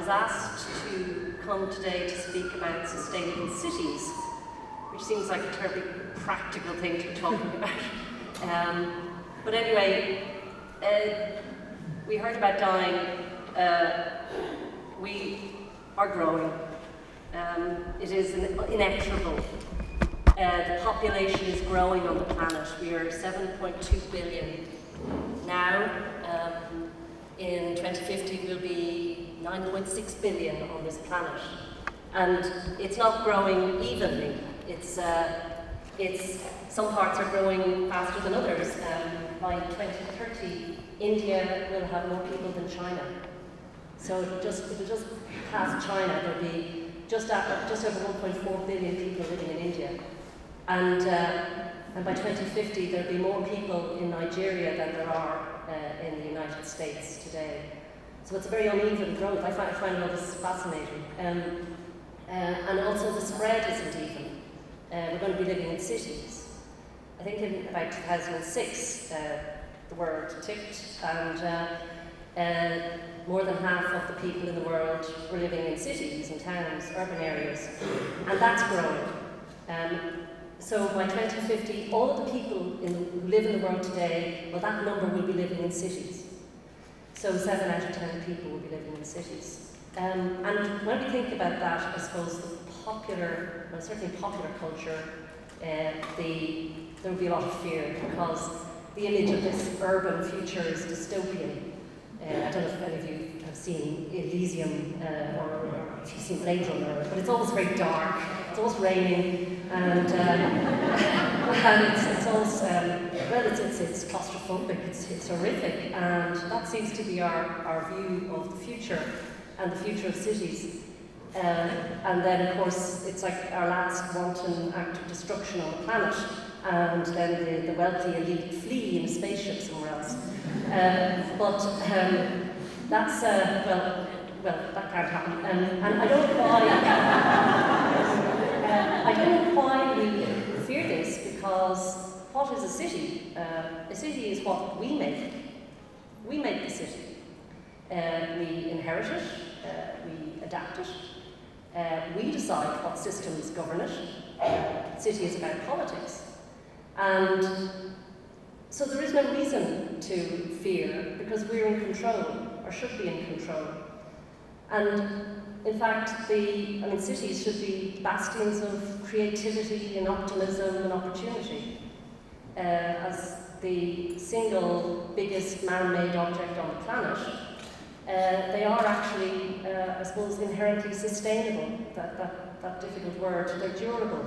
was asked to come today to speak about sustainable cities, which seems like a terribly practical thing to be talking about. But anyway, we heard about dying. We are growing. It is inexorable. The population is growing on the planet. We are 7.2 billion now. In 2050 we'll be 9.6 billion on this planet. And it's not growing evenly. It's some parts are growing faster than others. By 2030, India will have more people than China. So it'll just pass China. There'll be just over 1.4 billion people living in India. And by 2050, there'll be more people in Nigeria than there are in the United States today. So it's a very uneven growth. I find all this fascinating. And also the spread isn't even. We're going to be living in cities. I think in about 2006, the world tipped, and more than half of the people in the world were living in cities and towns, urban areas, and that's growing. So by 2050, all of the people who live in the world today, well, that number will be living in cities. So 7 out of 10 people will be living in cities. And when we think about that, I suppose the popular, well, certainly popular culture, there will be a lot of fear, because the image of this urban future is dystopian. I don't know if any of you have seen Elysium or if you've seen Blade Runner, but it's always very dark, it's always raining, and it's always, well, it's claustrophobic, it's horrific, and that seems to be our view of the future and the future of cities. And then, of course, it's like our last wanton act of destruction on the planet, and then the wealthy elite flee in a spaceship somewhere else. That's, well, that can't happen. And I don't know why, I don't know why we fear this, because what is a city? A city is what we make. We make the city. We inherit it, we adapt it. We decide what systems govern it. The city is about politics. And so there is no reason to fear, because we're in control, or should be in control. And in fact, cities should be bastions of creativity and optimism and opportunity. As the single biggest man-made object on the planet, they are actually, I suppose, inherently sustainable, that difficult word. They're durable,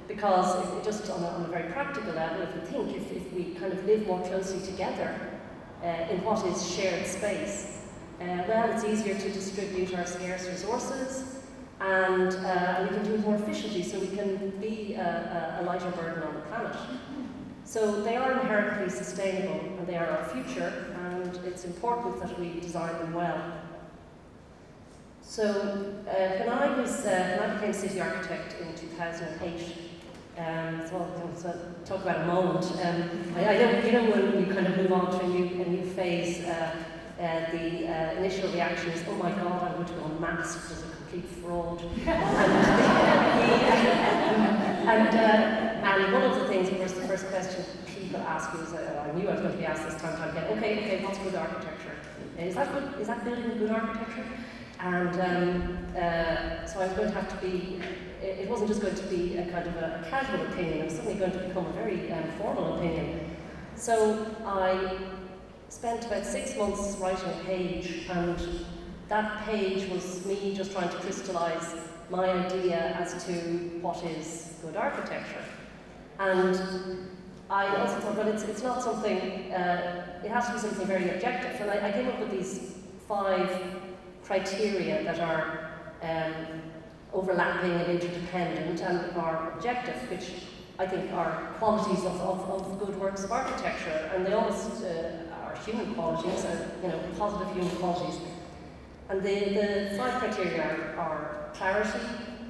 because just on a very practical level, if we kind of live more closely together in what is shared space, well, it's easier to distribute our scarce resources, and we can do it more efficiently, so we can be a lighter burden on the planet. So they are inherently sustainable, and they are our future, and it's important that we design them well. So when I became city architect in 2008, so talk about a moment. I know when you kind of move on to a new phase, the initial reaction is, oh my God, I'm going to go unmasked as a complete fraud. And one of the things, of course, the first question people ask me was, I knew I was going to be asked this time and time again, okay, what's good architecture? Is that building good architecture? And so I was going to have to be, it wasn't just going to be a kind of a casual opinion, it was suddenly going to become a very formal opinion. So I spent about 6 months writing a page, and that page was me just trying to crystallise my idea as to what is good architecture. And I also thought, well, it's not something, it has to be something very objective. And I came up with these 5 criteria that are overlapping and interdependent and are objective, which I think are qualities of good works of architecture, and they almost are human qualities, positive human qualities. And the 5 criteria are clarity,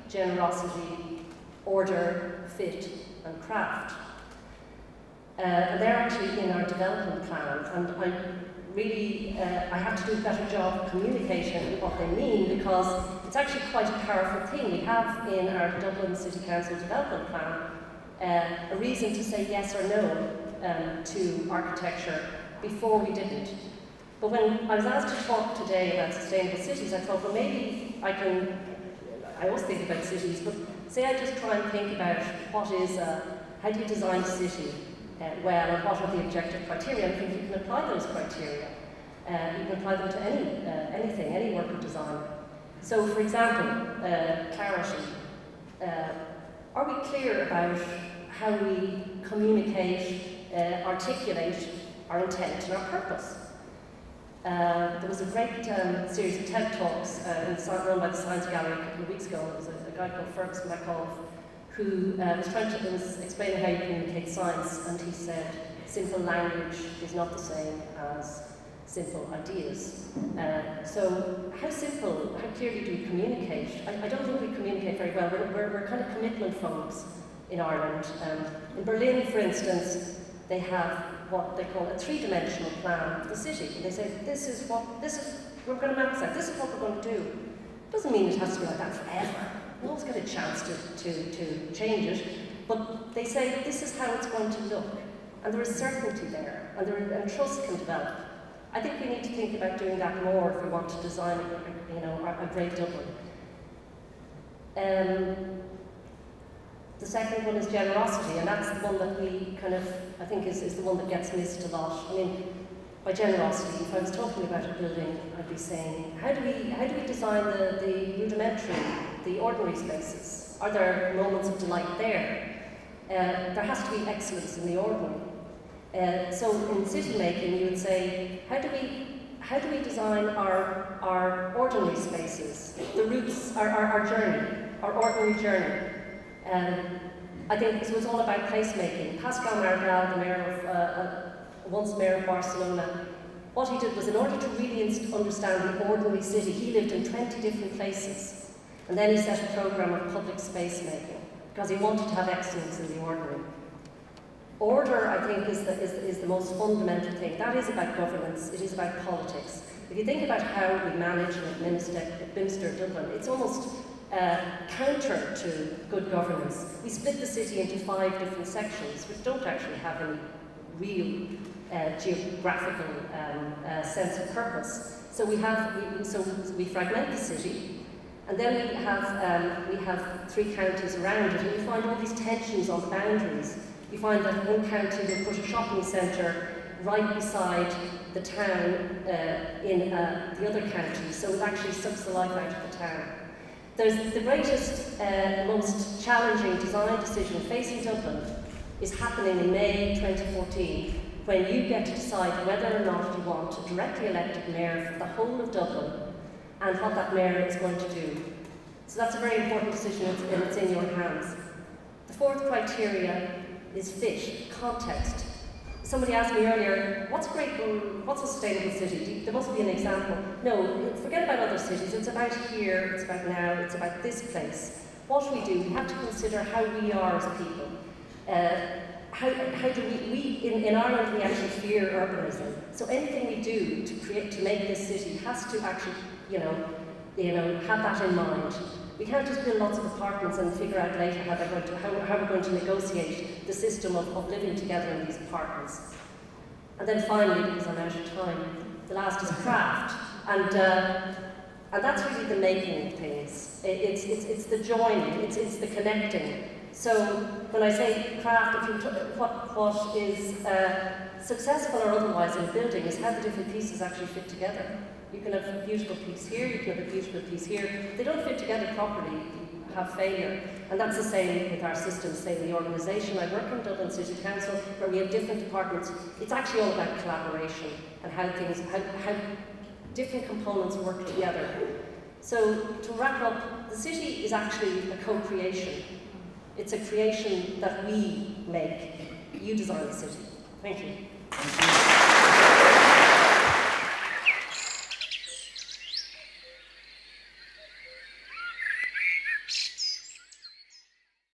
generosity, order, fit, and craft. And they're actually in our development plan, and I really, I have to do a better job communicating what they mean, because it's actually quite a powerful thing. We have in our Dublin City Council Development Plan a reason to say yes or no to architecture. Before we didn't. But when I was asked to talk today about sustainable cities, I thought, well, maybe I always think about cities, but say I just try and think about how do you design a city well, and what are the objective criteria? I think you can apply those criteria. You can apply them to anything, any work of design. So, for example, clarity. Are we clear about how we communicate, articulate our intent and our purpose? There was a great series of TED Talks run by the Science Gallery a couple of weeks ago. There was a guy called Ferguson McCall who was explaining how you communicate science, and he said, simple language is not the same as simple ideas. So how clearly do we communicate? I don't think we communicate very well. We're kind of commitment folks in Ireland. In Berlin, for instance, they have what they call a three-dimensional plan of the city. And they say, we're going to map this out, this is what we're going to do. It doesn't mean it has to be like that forever. We always get a chance to change it, but they say this is how it's going to look. And there is certainty there, and trust can develop. I think we need to think about doing that more if we want to design a great Dublin. The second one is generosity, and that's the one that we I think is the one that gets missed a lot. I mean, by generosity, if I was talking about a building, I'd be saying, how do we design the rudimentary, the ordinary spaces? Are there moments of delight there? There has to be excellence in the ordinary. So in city making, you would say, how do we design our ordinary spaces? The roots, our journey, our ordinary journey. I think so it's all about placemaking. Pascal Maragall, the mayor once mayor of Barcelona, what he did was, in order to really understand the ordinary city, he lived in 20 different places. And then he set a program of public space making, because he wanted to have excellence in the ordinary. Order, I think, is the most fundamental thing. That is about governance, it is about politics. If you think about how we manage and administer Dublin, it's almost counter to good governance. We split the city into 5 different sections, which don't actually have any real geographical sense of purpose. So we fragment the city, and then we have 3 counties around it, and you find all these tensions on the boundaries. You find that one county will put a shopping centre right beside the town in the other county, so it actually sucks the life out of the town. There's the greatest, most challenging design decision facing Dublin is happening in May 2014, when you get to decide whether or not you want a directly elected mayor for the whole of Dublin and what that mayor is going to do. So that's a very important decision, and it's in your hands. The 4th criteria is fit, context. Somebody asked me earlier, what's a sustainable city? There must be an example. No, forget about other cities. It's about here, it's about now, it's about this place. What we do, we have to consider how we are as people. How do in Ireland we actually fear urbanism. So anything we do to make this city has to actually, have that in mind. We can't just build lots of apartments and figure out later how we're going to negotiate the system of living together in these apartments. And then finally, because I'm out of time, the last is craft, and that's really the making of things. It's the joining, it's the connecting. So when I say craft, what is successful or otherwise in building is how the different pieces actually fit together. You can have a beautiful piece here, you can have a beautiful piece here. If they don't fit together properly, you have failure. And that's the same with our systems, say in the organisation. I work in Dublin City Council, where we have different departments. It's actually all about collaboration and how different components work together. So to wrap up, the city is actually a co-creation. It's a creation that we make. You design the city. Thank you.